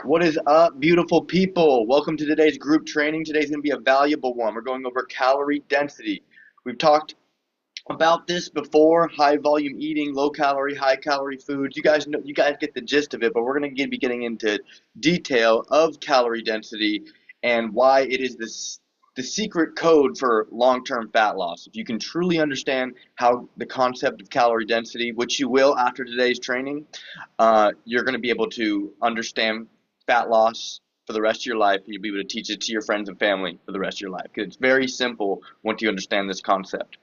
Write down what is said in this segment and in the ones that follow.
What is up, beautiful people? Welcome to today's group training. Today's going to be a valuable one. We're going over calorie density. We've talked about this before: high volume eating, low calorie, high calorie foods. You guys get the gist of it, but we're going to be getting into detail of calorie density and why it is the secret code for long-term fat loss. If you can truly understand how the concept of calorie density, which you will after today's training, you're going to be able to understand fat loss for the rest of your life, and you'll be able to teach it to your friends and family for the rest of your life, because it's very simple once you understand this concept.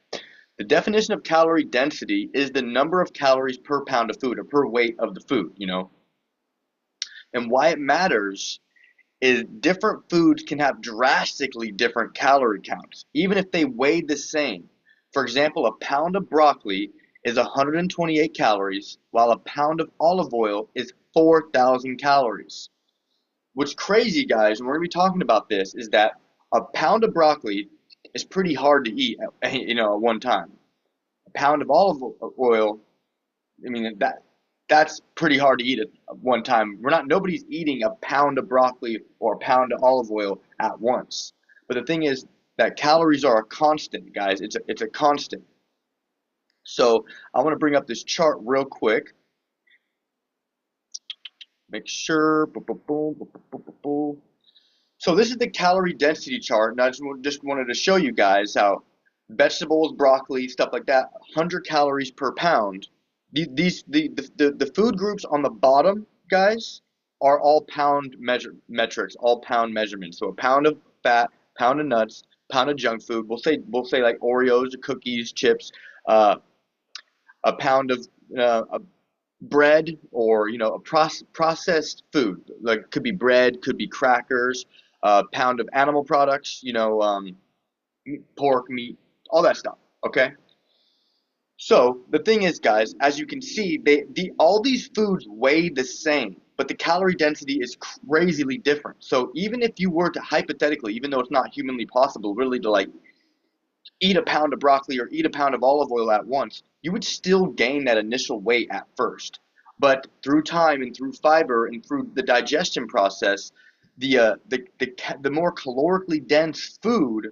The definition of calorie density is the number of calories per pound of food, or per weight of the food, And why it matters is different foods can have drastically different calorie counts, even if they weigh the same. For example, a pound of broccoli is 128 calories, while a pound of olive oil is 4,000 calories. What's crazy, guys, and we're going to be talking about this, is that a pound of broccoli is pretty hard to eat, at one time. A pound of olive oil, that's pretty hard to eat at one time. Nobody's eating a pound of broccoli or a pound of olive oil at once. But the thing is that calories are a constant, guys. It's a constant. So I want to bring up this chart real quick. Make sure. So this is the calorie density chart, and I just wanted to show you guys how vegetables, broccoli, stuff like that, 100 calories per pound. The food groups on the bottom, guys, are all pound metrics, all pound measurements. So a pound of fat, pound of nuts, pound of junk food. We'll say like Oreos or cookies, chips, a pound of bread, or a processed food, like could be bread, could be crackers, a pound of animal products, pork, meat, all that stuff. Okay. So the thing is, guys, as you can see, all these foods weigh the same, but the calorie density is crazily different. So even if you were to hypothetically, even though it's not humanly possible, really to eat a pound of broccoli or eat a pound of olive oil at once, you would still gain that initial weight at first. But through time and through fiber and through the digestion process, the more calorically dense food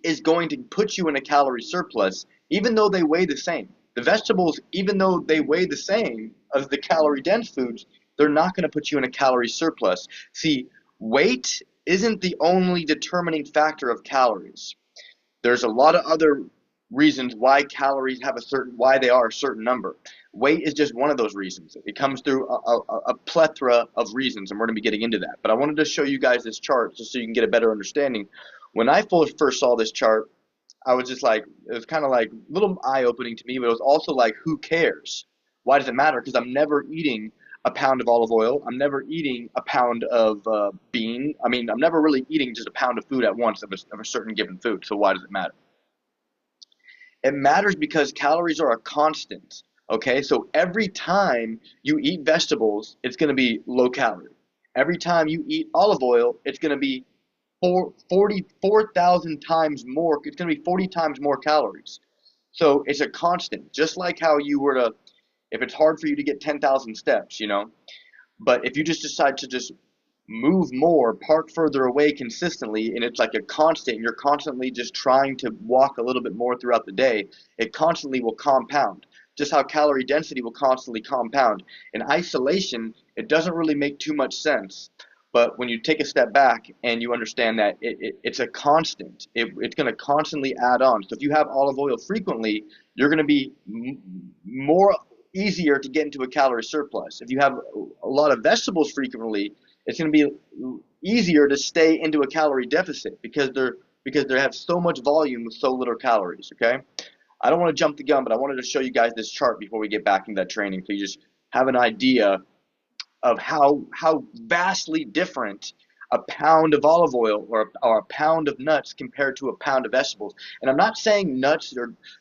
is going to put you in a calorie surplus, even though they weigh the same. The vegetables, even though they weigh the same as the calorie dense foods, they're not going to put you in a calorie surplus. See, weight isn't the only determining factor of calories. There's a lot of other reasons why calories why they are a certain number. Weight is just one of those reasons. It comes through a plethora of reasons, and we're going to be getting into that. But I wanted to show you guys this chart just so you can get a better understanding. When I first saw this chart, I was just like, it was kind of like a little eye-opening to me, but it was also like, who cares? Why does it matter? Because I'm never eating a pound of olive oil. I'm never eating a pound of bean. I'm never really eating just a pound of food at once of a certain given food. So why does it matter? It matters because calories are a constant. Okay, so every time you eat vegetables, it's going to be low calorie. Every time you eat olive oil, it's going to be 4,000 times more. It's going to be 40 times more calories. So it's a constant, just like how you were to, if it's hard for you to get 10,000 steps, but if you just decide to just move more, park further away consistently, and it's like a constant, and you're constantly just trying to walk a little bit more throughout the day, it constantly will compound. Just how calorie density will constantly compound. In isolation, it doesn't really make too much sense. But when you take a step back and you understand that it's a constant, it's going to constantly add on. So if you have olive oil frequently, you're going to be more easier to get into a calorie surplus. If you have a lot of vegetables frequently, it's going to be easier to stay into a calorie deficit because they have so much volume with so little calories. Okay, I don't want to jump the gun, but I wanted to show you guys this chart before we get back into that training, so you just have an idea of how vastly different a pound of olive oil or a pound of nuts compared to a pound of vegetables. And I'm not saying nuts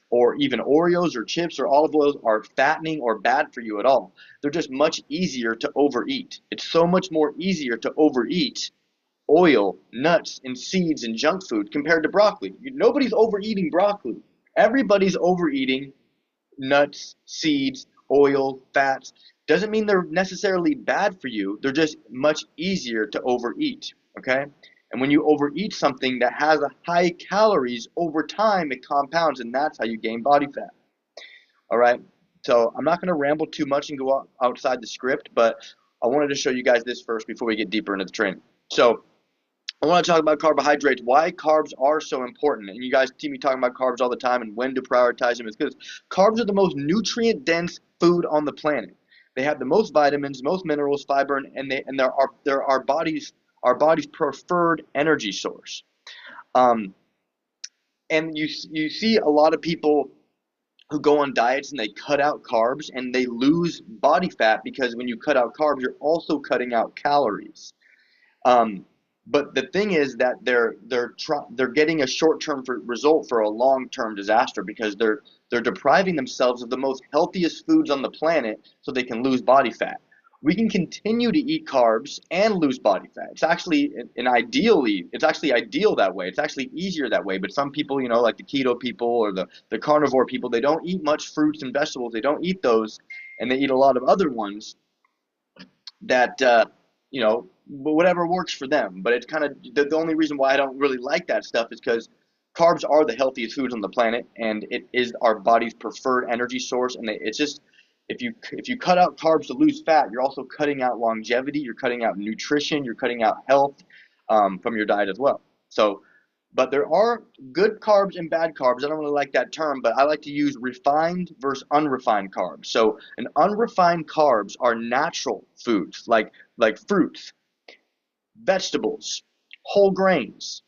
or even Oreos or chips or olive oils are fattening or bad for you at all. They're just much easier to overeat. It's so much more easier to overeat oil, nuts, and seeds and junk food compared to broccoli. Nobody's overeating broccoli. Everybody's overeating nuts, seeds, oil, fats. Doesn't mean they're necessarily bad for you. They're just much easier to overeat, okay? And when you overeat something that has a high calories, over time it compounds, and that's how you gain body fat. All right. So I'm not going to ramble too much and go outside the script, but I wanted to show you guys this first before we get deeper into the training. So I want to talk about carbohydrates, why carbs are so important. And you guys see me talking about carbs all the time and when to prioritize them. It's because carbs are the most nutrient-dense food on the planet. They have the most vitamins, most minerals, fiber, and they're our body's preferred energy source. Um, and you see a lot of people who go on diets and they cut out carbs and they lose body fat because when you cut out carbs, you're also cutting out calories. Um, but the thing is that they're getting a short-term result for a long-term disaster because they're depriving themselves of the most healthiest foods on the planet so they can lose body fat. We can continue to eat carbs and lose body fat. It's actually it's actually ideal that way. It's actually easier that way. But some people, like the keto people or the carnivore people, they don't eat much fruits and vegetables. They don't eat those, and they eat a lot of other ones that whatever works for them. But it's kind of the only reason why I don't really like that stuff is because carbs are the healthiest foods on the planet, and it is our body's preferred energy source. And it's just if you cut out carbs to lose fat, you're also cutting out longevity, you're cutting out nutrition, you're cutting out health from your diet as well. So, but there are good carbs and bad carbs. I don't really like that term, but I like to use refined versus unrefined carbs. So, an unrefined carbs are natural foods like fruits, vegetables, whole grains.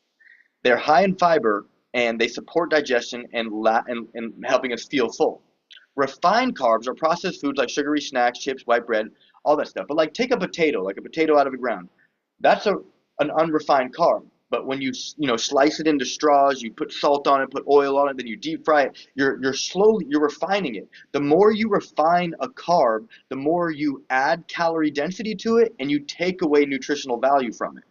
They're high in fiber and they support digestion and helping us feel full. Refined carbs are processed foods like sugary snacks, chips, white bread, all that stuff. But like take a potato, like a potato out of the ground. That's an unrefined carb. But when you slice it into straws, you put salt on it, put oil on it, then you deep fry it. You're refining it. The more you refine a carb, the more you add calorie density to it, and you take away nutritional value from it.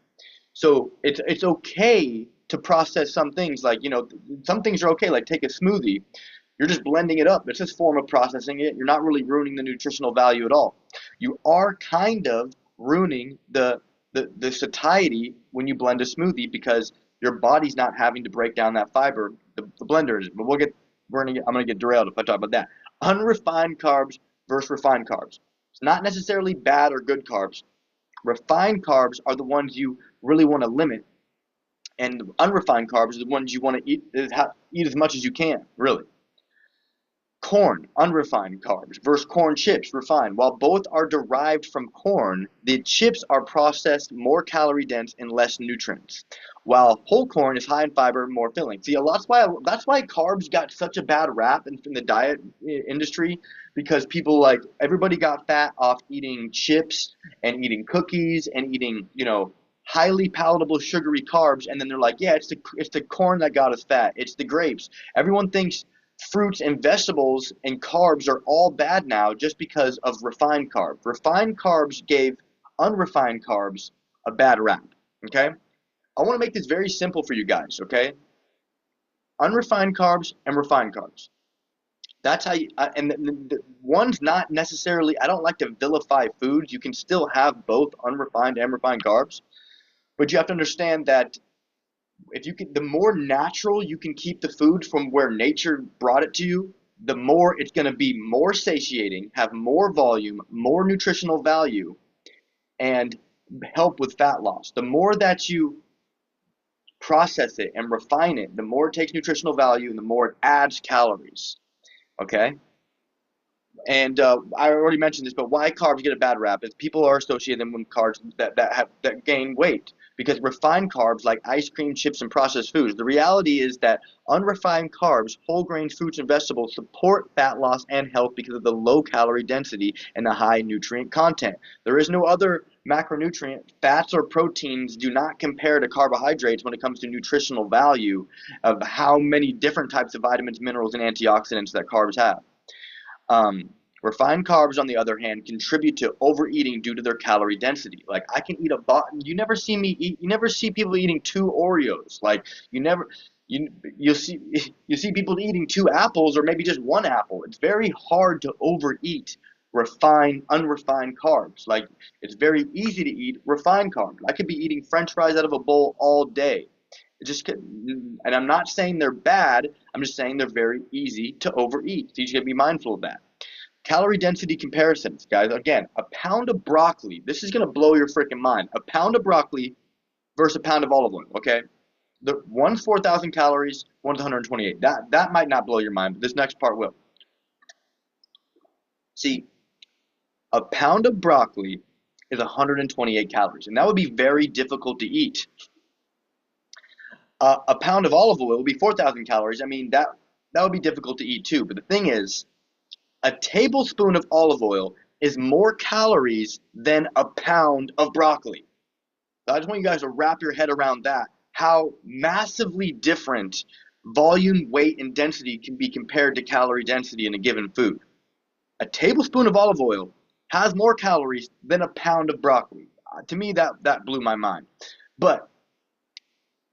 So it's okay to process some things like some things are okay, like take a smoothie. You're just blending it up. It's just a form of processing it. You're not really ruining the nutritional value at all. You are kind of ruining the satiety when you blend a smoothie because your body's not having to break down that fiber. The blender is. But I'm gonna get derailed if I talk about that. Unrefined carbs versus refined carbs. It's not necessarily bad or good carbs. Refined carbs are the ones you really want to limit, and unrefined carbs are the ones you want to eat as much as you can, really. Corn, unrefined carbs, versus corn chips, refined. While both are derived from corn, the chips are processed, more calorie dense, and less nutrients. While whole corn is high in fiber, more filling. See, that's why carbs got such a bad rap in the diet industry, because everybody got fat off eating chips and eating cookies and eating highly palatable sugary carbs, and then they're like, yeah, it's the corn that got us fat. It's the grapes. Everyone thinks fruits and vegetables and carbs are all bad now just because of refined carbs. Refined carbs gave unrefined carbs a bad rap, okay? I want to make this very simple for you guys, okay? Unrefined carbs and refined carbs. That's how and the one's not necessarily, I don't like to vilify foods. You can still have both unrefined and refined carbs, but you have to understand that the more natural you can keep the food from where nature brought it to you, the more it's going to be more satiating, have more volume, more nutritional value, and help with fat loss. The more that you process it and refine it, the more it takes nutritional value and the more it adds calories. Okay? And I already mentioned this, but why carbs get a bad rap is people are associating them with carbs that gain weight. Because refined carbs like ice cream, chips, and processed foods, the reality is that unrefined carbs, whole grains, fruits, and vegetables support fat loss and health because of the low calorie density and the high nutrient content. There is no other macronutrient. Fats or proteins do not compare to carbohydrates when it comes to nutritional value of how many different types of vitamins, minerals, and antioxidants that carbs have. Refined carbs, on the other hand, contribute to overeating due to their calorie density. Like I can eat you never see me eat. You never see people eating 2 Oreos. Like you never. You see people eating 2 apples or maybe just 1 apple. It's very hard to overeat unrefined carbs. Like it's very easy to eat refined carbs. I could be eating French fries out of a bowl all day. And I'm not saying they're bad. I'm just saying they're very easy to overeat. So you should be mindful of that. Calorie density comparisons, guys. Again, a pound of broccoli. This is gonna blow your freaking mind. A pound of broccoli versus a pound of olive oil. Okay, one's 4,000 calories, one's 128. That might not blow your mind, but this next part will. See, a pound of broccoli is 128 calories, and that would be very difficult to eat. A pound of olive oil would be 4,000 calories. I mean, that would be difficult to eat too. But the thing is, a tablespoon of olive oil is more calories than a pound of broccoli. So I just want you guys to wrap your head around that, how massively different volume, weight, and density can be compared to calorie density in a given food. A tablespoon of olive oil has more calories than a pound of broccoli. To me, that blew my mind. But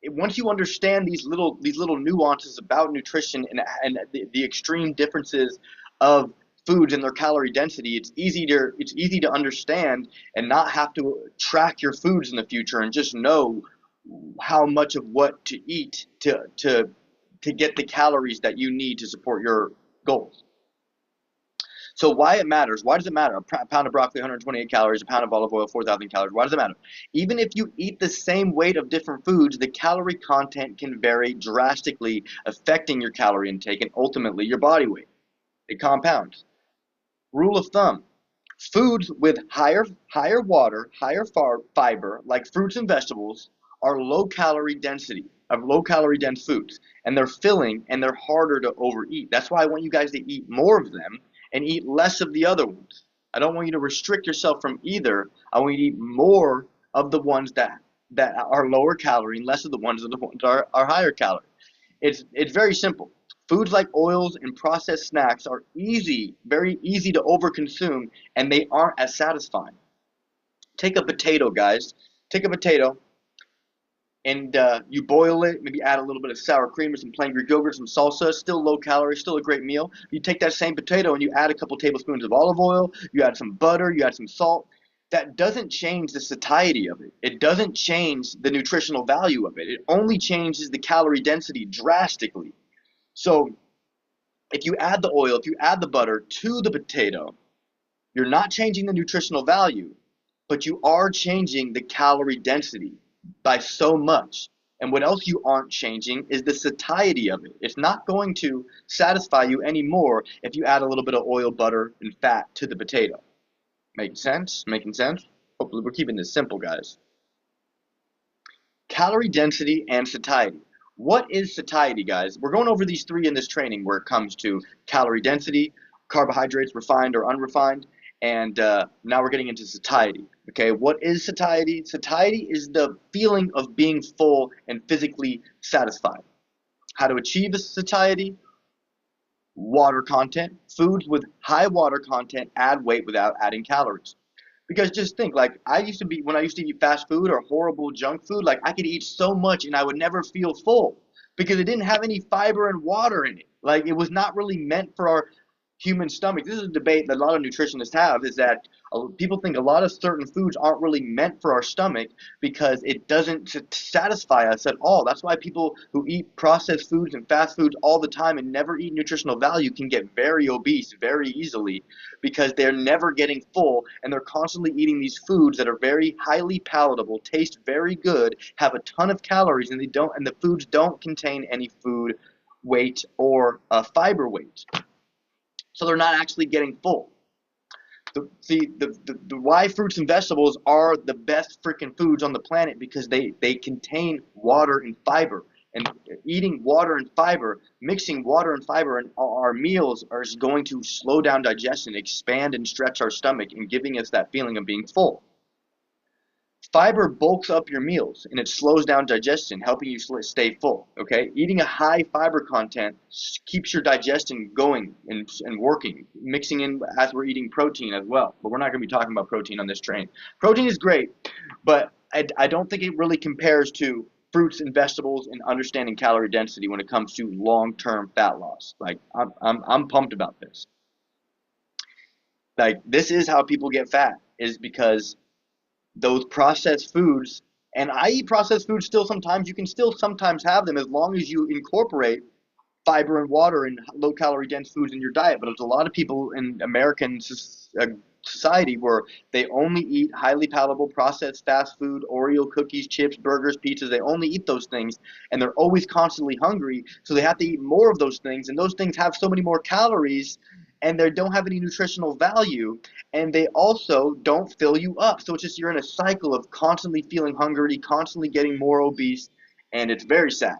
once you understand these little nuances about nutrition and the extreme differences of foods and their calorie density, it's easy to understand and not have to track your foods in the future and just know how much of what to eat to get the calories that you need to support your goals. So why it matters? Why does it matter? A pound of broccoli, 128 calories, a pound of olive oil, 4,000 calories. Why does it matter? Even if you eat the same weight of different foods, the calorie content can vary drastically, affecting your calorie intake and ultimately your body weight. It compounds. Rule of thumb: foods with higher water, higher fiber, like fruits and vegetables, are low calorie dense foods, and they're filling and they're harder to overeat. That's why I want you guys to eat more of them and eat less of the other ones. I don't want you to restrict yourself from either. I want you to eat more of the ones that are lower calorie and less of the ones that are higher calorie. It's very simple. Foods like oils and processed snacks are very easy to overconsume, and they aren't as satisfying. Take a potato, guys. Take a potato, and you boil it, maybe add a little bit of sour cream or some plain Greek yogurt, some salsa. Still low calorie, still a great meal. You take that same potato and you add a couple tablespoons of olive oil, you add some butter, you add some salt. That doesn't change the satiety of it. It doesn't change the nutritional value of it. It only changes the calorie density drastically. So if you add the oil, if you add the butter to the potato, you're not changing the nutritional value, but you are changing the calorie density by so much. And what else you aren't changing is the satiety of it. It's not going to satisfy you anymore if you add a little bit of oil, butter, and fat to the potato. Making sense? Making sense? Hopefully we're keeping this simple, guys. Calorie density and satiety. What is satiety, guys? We're going over these three in this training where it comes to calorie density, carbohydrates, refined or unrefined, and now we're getting into satiety. Okay, what is satiety? Satiety is the feeling of being full and physically satisfied. How to achieve a satiety? Water content. Foods with high water content add weight without adding calories. Because just think, like when I used to eat fast food or horrible junk food, like I could eat so much and I would never feel full because it didn't have any fiber and water in it. Like it was not really meant for our human stomach. This is a debate that a lot of nutritionists have, is that people think a lot of certain foods aren't really meant for our stomach because it doesn't satisfy us at all. That's why people who eat processed foods and fast foods all the time and never eat nutritional value can get very obese very easily, because they're never getting full and they're constantly eating these foods that are very highly palatable, taste very good, have a ton of calories, and the foods don't contain any food weight or fiber weight. So they're not actually getting full. The why fruits and vegetables are the best freaking foods on the planet, because they contain water and fiber. And eating water and fiber, mixing water and fiber in our meals is going to slow down digestion, expand and stretch our stomach, and giving us that feeling of being full. Fiber bulks up your meals and it slows down digestion, helping you stay full. Okay, eating a high fiber content keeps your digestion going and working, mixing in as we're eating protein as well. But we're not going to be talking about protein on this train. Protein is great, but I don't think it really compares to fruits and vegetables and understanding calorie density when it comes to long-term fat loss. Like I'm pumped about this. Like this is how people get fat, is because those processed foods, and I eat processed foods still sometimes. You can still sometimes have them as long as you incorporate fiber and water and low calorie dense foods in your diet. But there's a lot of people in American society where they only eat highly palatable processed fast food, Oreo cookies, chips, burgers, pizzas. They only eat those things and they're always constantly hungry. So they have to eat more of those things, and those things have so many more calories and they don't have any nutritional value, and they also don't fill you up. So it's just you're in a cycle of constantly feeling hungry, constantly getting more obese, and it's very sad.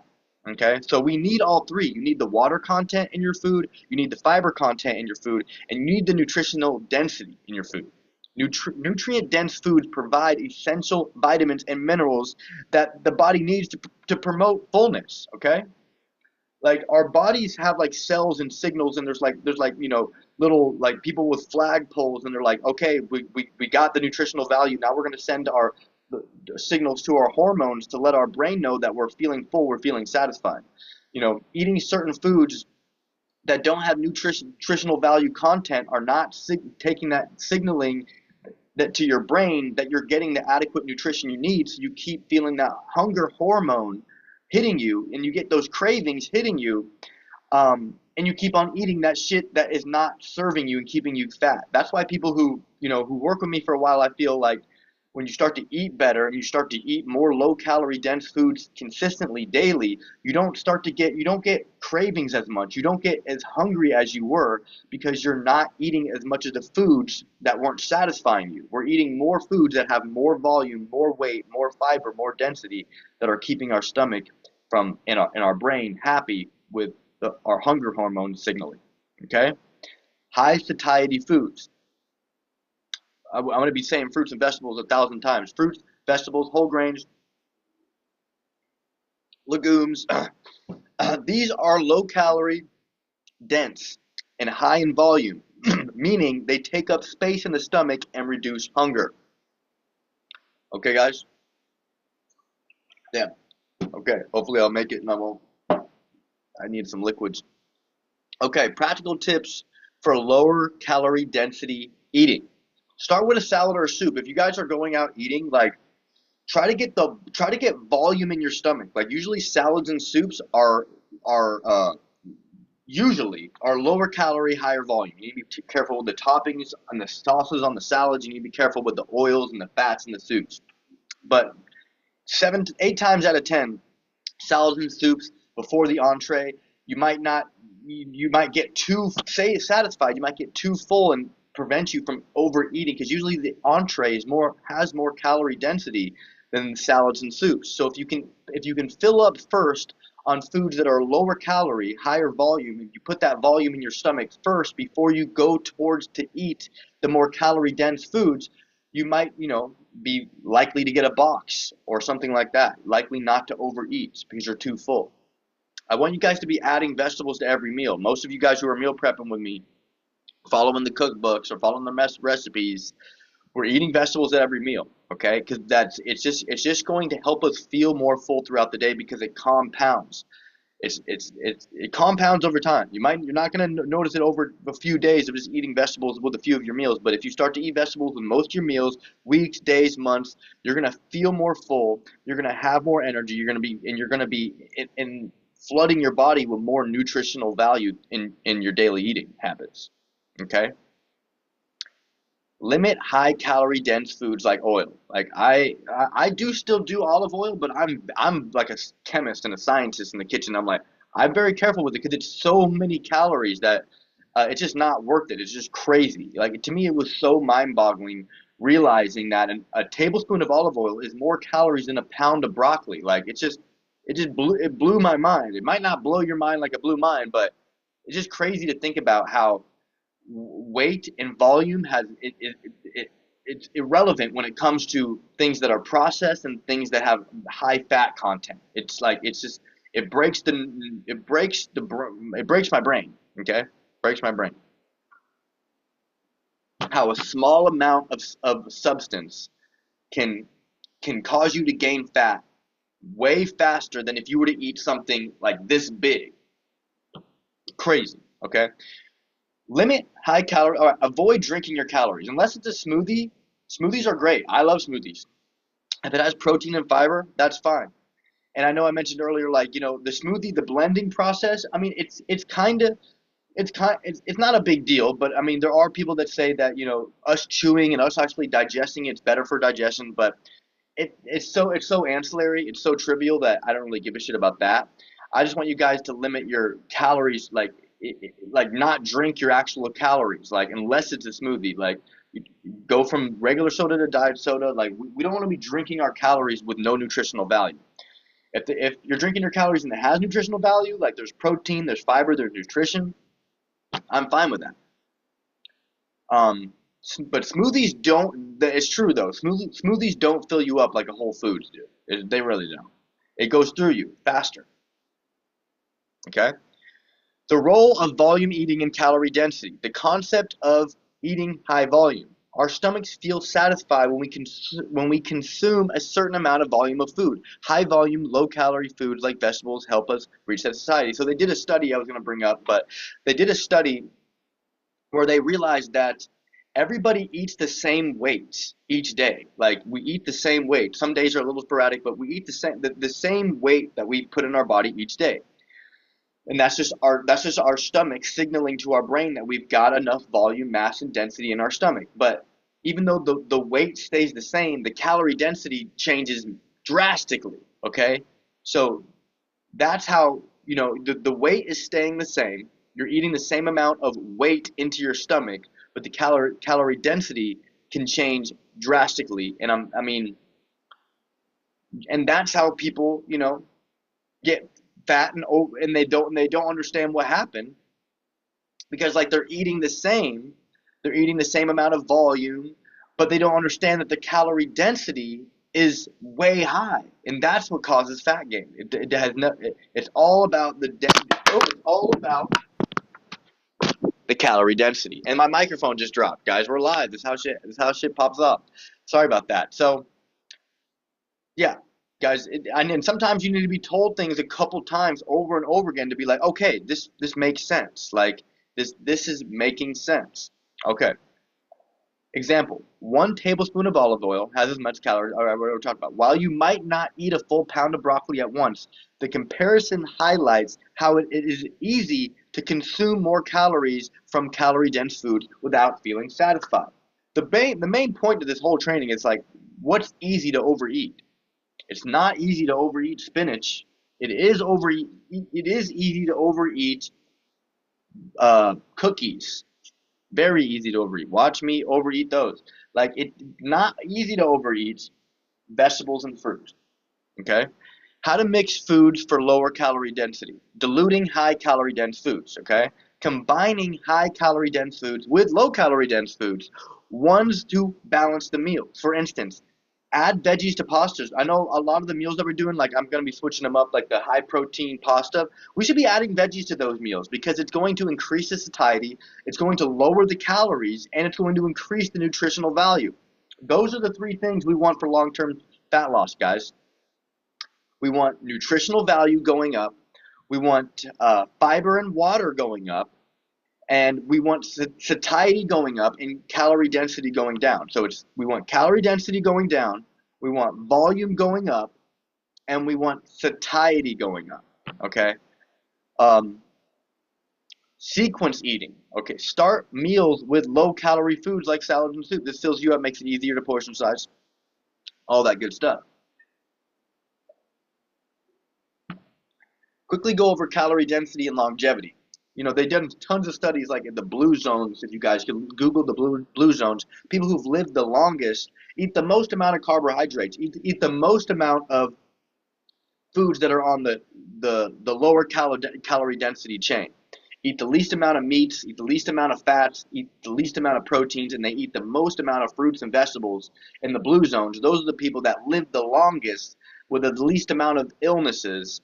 Okay, so we need all three. You need the water content in your food, you need the fiber content in your food, and you need the nutritional density in your food. Nutrient dense foods provide essential vitamins and minerals that the body needs to promote fullness. Okay, like our bodies have like cells and signals, and there's little like people with flagpoles, and they're like, okay, we got the nutritional value, now we're going to send our signals to our hormones to let our brain know that we're feeling full, we're feeling satisfied. Eating certain foods that don't have nutritional value content are not taking that signaling that to your brain that you're getting the adequate nutrition you need, so you keep feeling that hunger hormone hitting you and you get those cravings hitting you, and you keep on eating that shit that is not serving you and keeping you fat. That's why people who work with me for a while, I feel like when you start to eat better and you start to eat more low calorie dense foods consistently daily, you don't get cravings as much. You don't get as hungry as you were, because you're not eating as much of the foods that weren't satisfying you. We're eating more foods that have more volume, more weight, more fiber, more density, that are keeping our stomach from in our brain happy with our hunger hormone signaling. Okay? High satiety foods. I'm going to be saying fruits and vegetables 1,000 times. Fruits, vegetables, whole grains, legumes. These are low calorie, dense, and high in volume, meaning they take up space in the stomach and reduce hunger. Okay, guys? Yeah. Okay. Hopefully I'll make it and I won't. I need some liquids. Okay, practical tips for lower calorie density eating. Start with a salad or a soup. If you guys are going out eating, like try to get volume in your stomach. Like usually salads and soups are usually are lower calorie, higher volume. You need to be careful with the toppings and the sauces on the salads. You need to be careful with the oils and the fats in the soups. But 8 times out of 10, salads and soups before the entree, you might get too satisfied. You might get too full and prevent you from overeating, because usually the entree has more calorie density than salads and soups. So if you can fill up first on foods that are lower calorie, higher volume, and you put that volume in your stomach first before you go towards to eat the more calorie dense foods, you might, be likely to get a box or something like that, likely not to overeat because you're too full. I want you guys to be adding vegetables to every meal. Most of you guys who are meal prepping with me, following the cookbooks or following the recipes, we're eating vegetables at every meal, okay? Because it's just going to help us feel more full throughout the day, because it compounds. It compounds over time. You're not going to notice it over a few days of just eating vegetables with a few of your meals, but if you start to eat vegetables with most of your meals, weeks, days, months, you're going to feel more full. You're going to have more energy. You're going to be in flooding your body with more nutritional value in your daily eating habits. Okay? Limit high calorie dense foods like oil. Like I do still do olive oil, but I'm like a chemist and a scientist in the kitchen. I'm very careful with it because it's so many calories that it's just not worth it. It's just crazy. Like to me, it was so mind-boggling realizing that a tablespoon of olive oil is more calories than a pound of broccoli. Like it blew my mind. It might not blow your mind like it blew mine, but it's just crazy to think about how weight and volume it's irrelevant when it comes to things that are processed and things that have high fat content. It's like it's just it breaks the it breaks my brain. Okay, breaks my brain. How a small amount of substance can cause you to gain fat way faster than if you were to eat something like this big. Crazy. Okay. Limit high calorie. Or avoid drinking your calories unless it's a smoothie. Smoothies are great. I love smoothies. If it has protein and fiber, that's fine. And I know I mentioned earlier, like the smoothie, the blending process. I mean, it's not a big deal, but I mean, there are people that say that us chewing and us actually digesting it's better for digestion, but it's so ancillary, it's so trivial that I don't really give a shit about that. I just want you guys to limit your calories, like not drink your actual calories, like unless it's a smoothie, like go from regular soda to diet soda. Like we don't want to be drinking our calories with no nutritional value. If you're drinking your calories and it has nutritional value, like there's protein, there's fiber, there's nutrition, I'm fine with that. But smoothies don't. It's true though. Smoothies don't fill you up like a Whole Foods do. They really don't. It goes through you faster. Okay. The role of volume eating and calorie density. The concept of eating high volume. Our stomachs feel satisfied when we consume a certain amount of volume of food. High volume, low calorie foods like vegetables help us reach that society. So they did a study I was going to bring up, but they did a study where they realized that everybody eats the same weight each day. Like we eat the same weight. Some days are a little sporadic, but we eat the same weight that we put in our body each day. And that's just our stomach signaling to our brain that we've got enough volume, mass, and density in our stomach. But even though the weight stays the same, the calorie density changes drastically. Okay? So that's how, the weight is staying the same. You're eating the same amount of weight into your stomach, but the calorie density can change drastically. And I mean, and that's how people, get fat and they don't understand what happened because like they're eating the same amount of volume, but they don't understand that the calorie density is way high, and that's what causes fat gain. It has no. It's all about it's all about the calorie density. And my microphone just dropped, guys. We're live. This is how shit pops up. Sorry about that. So yeah, guys, and sometimes you need to be told things a couple times over and over again to be like, okay, this makes sense. Like this is making sense. Okay. Example: 1 tablespoon of olive oil has as much calories. All right, what we're talking about. While you might not eat a full pound of broccoli at once, the comparison highlights how it is easy to consume more calories from calorie-dense food without feeling satisfied. The main point of this whole training is like, what's easy to overeat? It's not easy to overeat spinach. It is easy to overeat cookies. Very easy to overeat. Watch me overeat those. Like it's not easy to overeat vegetables and fruit. Okay? How to mix foods for lower calorie density. Diluting high calorie dense foods. Okay? Combining high calorie dense foods with low calorie dense foods. Ones to balance the meal. For instance, add veggies to pastas. I know a lot of the meals that we're doing, like I'm going to be switching them up, like the high protein pasta. We should be adding veggies to those meals because it's going to increase the satiety, it's going to lower the calories, and it's going to increase the nutritional value. Those are the three things we want for long-term fat loss, guys. We want nutritional value going up. We want fiber and water going up, and we want satiety going up and calorie density going down. So we want calorie density going down, we want volume going up, and we want satiety going up. Okay. Um, Sequence eating. Okay, start meals with low calorie foods like salads and soup. This fills you up, makes it easier to portion size, all that good stuff. Quickly go over calorie density and longevity. They've done tons of studies like in the blue zones. If you guys can Google the blue zones, people who've lived the longest eat the most amount of carbohydrates, eat the most amount of foods that are on the lower calorie density chain. eat the least amount of meats, eat the least amount of fats, eat the least amount of proteins, and they eat the most amount of fruits and vegetables in the blue zones. Those are the people that live the longest with the least amount of illnesses,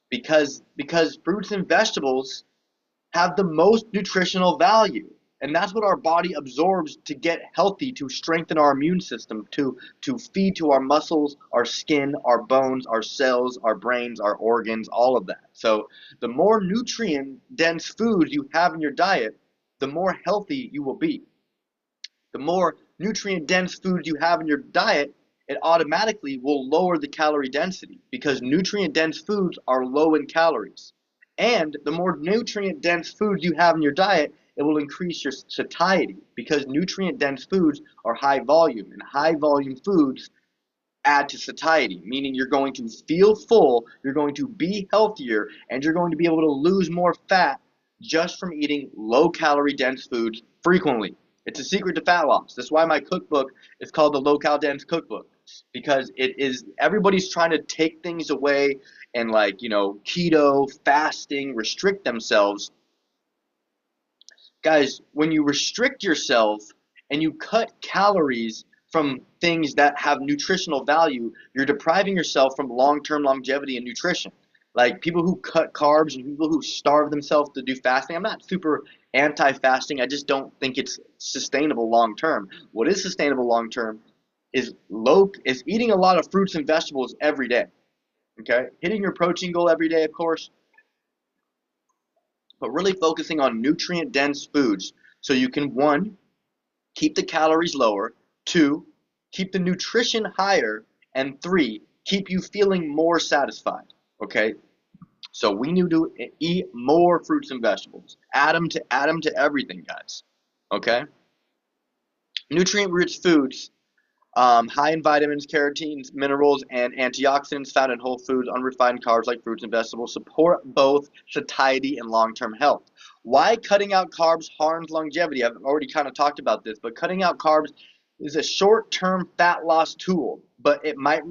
because fruits and vegetables have the most nutritional value. And that's what our body absorbs to get healthy, to strengthen our immune system, to feed to our muscles, our skin, our bones, our cells, our brains, our organs, all of that. So the more nutrient dense foods you have in your diet, the more healthy you will be. The more nutrient dense foods you have in your diet, it automatically will lower the calorie density because nutrient dense foods are low in calories. And the more nutrient dense foods you have in your diet, it will increase your satiety because nutrient dense foods are high volume, and high volume foods add to satiety, meaning you're going to feel full, you're going to be healthier, and you're going to be able to lose more fat just from eating low calorie dense foods frequently. It's a secret to fat loss. That's why my cookbook is called the Low Cal Dense Cookbook, because it is everybody's trying to take things away and, like, keto, fasting, restrict themselves. Guys, when you restrict yourself and you cut calories from things that have nutritional value, you're depriving yourself from long-term longevity and nutrition. Like people who cut carbs and people who starve themselves to do fasting. I'm not super anti-fasting. I just don't think it's sustainable long-term. What is sustainable long-term is eating a lot of fruits and vegetables every day. Okay? Hitting your protein goal every day, of course, but really focusing on nutrient dense foods so you can, one, keep the calories lower, two, keep the nutrition higher, and three, keep you feeling more satisfied. Okay? So we need to eat more fruits and vegetables. Add them to everything, guys. Okay? Nutrient rich foods, high in vitamins, carotenes, minerals, and antioxidants found in whole foods, unrefined carbs like fruits and vegetables, support both satiety and long-term health. Why cutting out carbs harms longevity? I've already kind of talked about this, but cutting out carbs is a short-term fat loss tool, but it might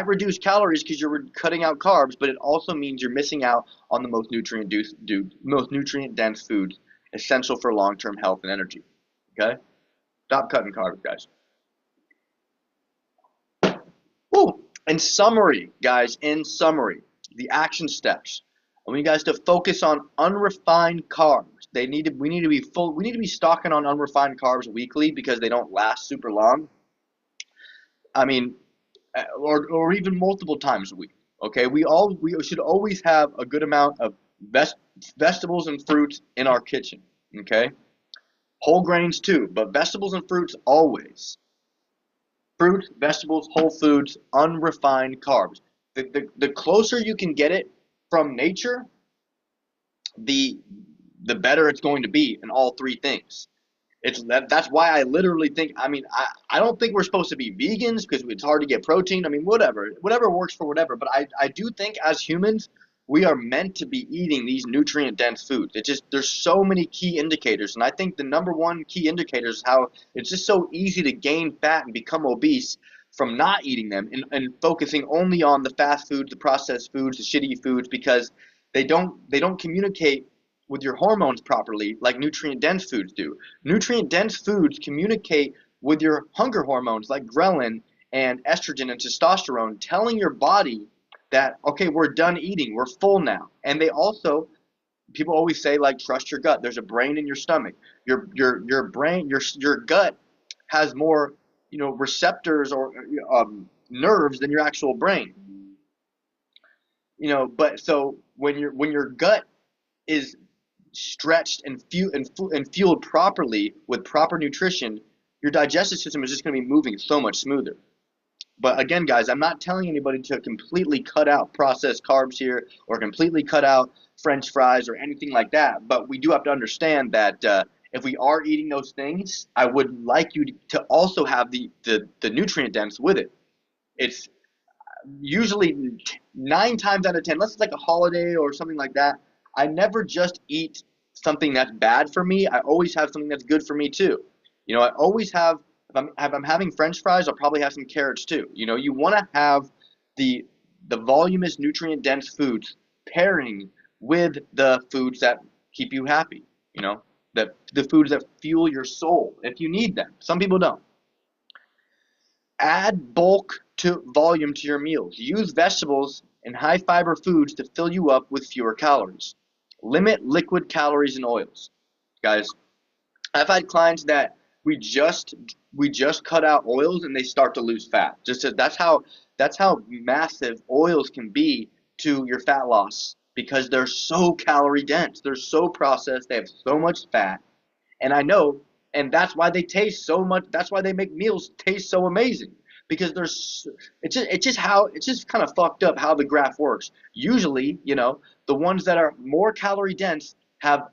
reduce calories because you're cutting out carbs, but it also means you're missing out on the most nutrient dense foods essential for long-term health and energy. Okay? Stop cutting carbs, guys. Woo. In summary, guys, the action steps. I want you guys to focus on unrefined carbs. We need to be stocking on unrefined carbs weekly because they don't last super long. I mean, or even multiple times a week. Okay, we should always have a good amount of vegetables and fruits in our kitchen. Okay, whole grains too, but vegetables and fruits always. Fruits, vegetables, whole foods, unrefined carbs. The closer you can get it from nature, the better it's going to be in all three things. That's why I literally think, I don't think we're supposed to be vegans because it's hard to get protein. I mean, whatever works for whatever. But I do think as humans, we are meant to be eating these nutrient dense foods. There's so many key indicators, and I think the number one key indicator is how it's just so easy to gain fat and become obese from not eating them and focusing only on the fast foods, the processed foods, the shitty foods, because they don't communicate with your hormones properly like nutrient dense foods do. Nutrient dense foods communicate with your hunger hormones like ghrelin and estrogen and testosterone, telling your body that, okay, we're done eating, we're full now. And they also, people always say, like, trust your gut. There's a brain in your stomach. Your brain, your gut has more, receptors or nerves than your actual brain. But so when your gut is stretched and fueled properly with proper nutrition, your digestive system is just going to be moving so much smoother. But again, guys, I'm not telling anybody to completely cut out processed carbs here or completely cut out French fries or anything like that. But we do have to understand that if we are eating those things, I would like you to also have the nutrient dense with it. It's usually 9 times out of 10, unless it's like a holiday or something like that, I never just eat something that's bad for me. I always have something that's good for me too. I always have, if I'm having French fries, I'll probably have some carrots too. You want to have the voluminous nutrient dense foods pairing with the foods that keep you happy, the foods that fuel your soul if you need them. Some people don't. Add bulk to volume to your meals. Use vegetables and high fiber foods to fill you up with fewer calories. Limit liquid calories and oils. Guys, I've had clients that we just cut out oils and they start to lose fat. That's how massive oils can be to your fat loss because they're so calorie dense. They're so processed. They have so much fat. And I know, and that's why they taste so much. That's why they make meals taste so amazing because it's just kind of fucked up how the graph works. Usually, the ones that are more calorie dense are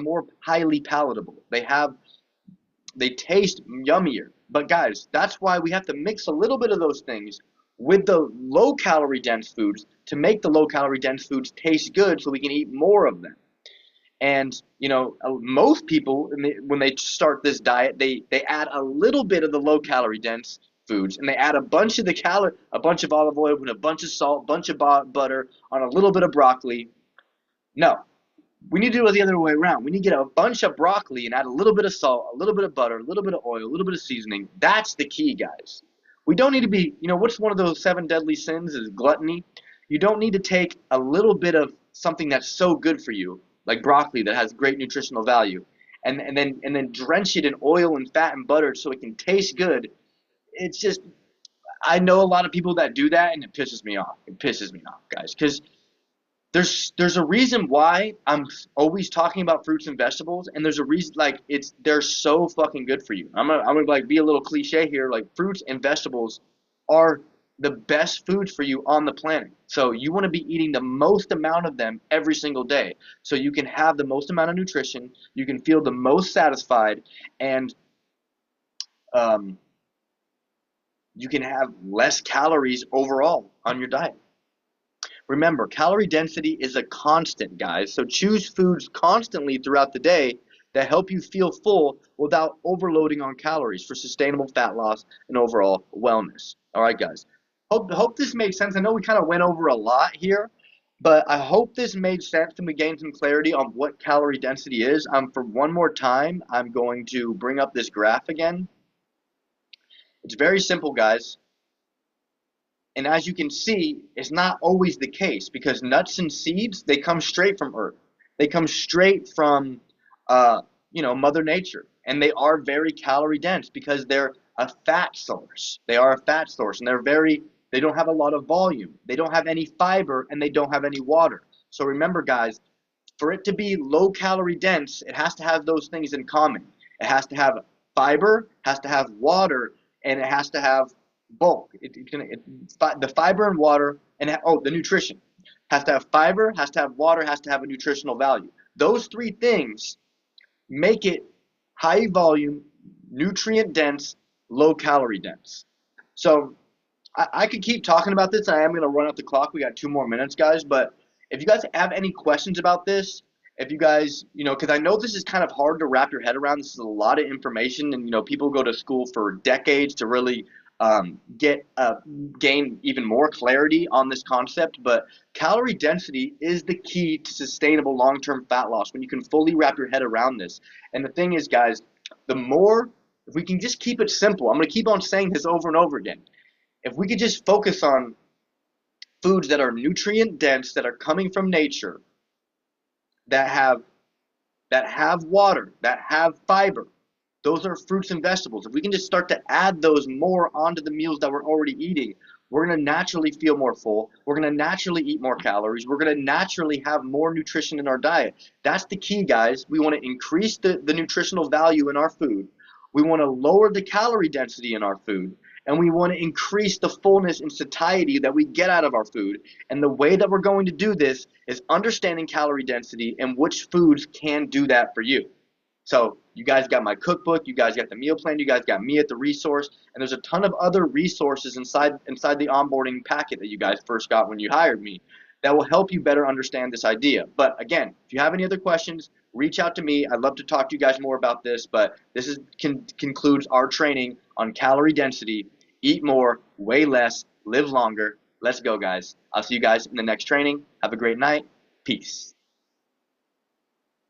more highly palatable. They taste yummier. But guys, that's why we have to mix a little bit of those things with the low calorie dense foods to make the low calorie dense foods taste good so we can eat more of them. And most people when they start this diet, they add a little bit of the low calorie dense foods and they add a bunch of a bunch of olive oil with a bunch of salt, a bunch of butter on a little bit of broccoli. No, we need to do it the other way around. We need to get a bunch of broccoli and add a little bit of salt, a little bit of butter, a little bit of oil, a little bit of seasoning. That's the key, guys. We don't need to be, what's one of those 7 deadly sins is gluttony. You don't need to take a little bit of something that's so good for you, like broccoli that has great nutritional value, and then drench it in oil and fat and butter so it can taste good. It's just, I know a lot of people that do that and it pisses me off. It pisses me off, guys, because there's a reason why I'm always talking about fruits and vegetables, and there's a reason they're so fucking good for you. I'm gonna like be a little cliche here, like fruits and vegetables are the best foods for you on the planet. So you want to be eating the most amount of them every single day, so you can have the most amount of nutrition, you can feel the most satisfied, and you can have less calories overall on your diet. Remember, calorie density is a constant, guys, so choose foods constantly throughout the day that help you feel full without overloading on calories for sustainable fat loss and overall wellness. All right, guys. Hope this made sense. I know we kind of went over a lot here, but I hope this made sense and we gained some clarity on what calorie density is. For one more time, I'm going to bring up this graph again. It's very simple, guys. And as you can see, it's not always the case because nuts and seeds, they come straight from Earth. They come straight from, Mother Nature. And they are very calorie dense because they're a fat source. They are a fat source and they don't have a lot of volume. They don't have any fiber and they don't have any water. So remember, guys, for it to be low calorie dense, it has to have those things in common. It has to have fiber, has to have water, and it has to have bulk. The fiber and water and the nutrition has to have fiber, has to have water, has to have a nutritional value. Those three things make it high volume, nutrient dense, low calorie dense. So I could keep talking about this. I am going to run out the clock. We got 2 more minutes, guys. But if you guys have any questions about this, if you guys, because I know this is kind of hard to wrap your head around. This is a lot of information, and people go to school for decades to really gain even more clarity on this concept. But calorie density is the key to sustainable long-term fat loss when you can fully wrap your head around this. And the thing is, guys, if we can just keep it simple, I'm going to keep on saying this over and over again. If we could just focus on foods that are nutrient dense, that are coming from nature, that have water, that have fiber, those are fruits and vegetables. If we can just start to add those more onto the meals that we're already eating, we're going to naturally feel more full. We're going to naturally eat more calories. We're going to naturally have more nutrition in our diet. That's the key, guys. We want to increase the nutritional value in our food. We want to lower the calorie density in our food. And we want to increase the fullness and satiety that we get out of our food. And the way that we're going to do this is understanding calorie density and which foods can do that for you. So you guys got my cookbook, you guys got the meal plan, you guys got me at the resource, and there's a ton of other resources inside the onboarding packet that you guys first got when you hired me that will help you better understand this idea. But again, if you have any other questions, reach out to me. I'd love to talk to you guys more about this, but this concludes our training on calorie density. Eat more, weigh less, live longer. Let's go, guys. I'll see you guys in the next training. Have a great night. Peace.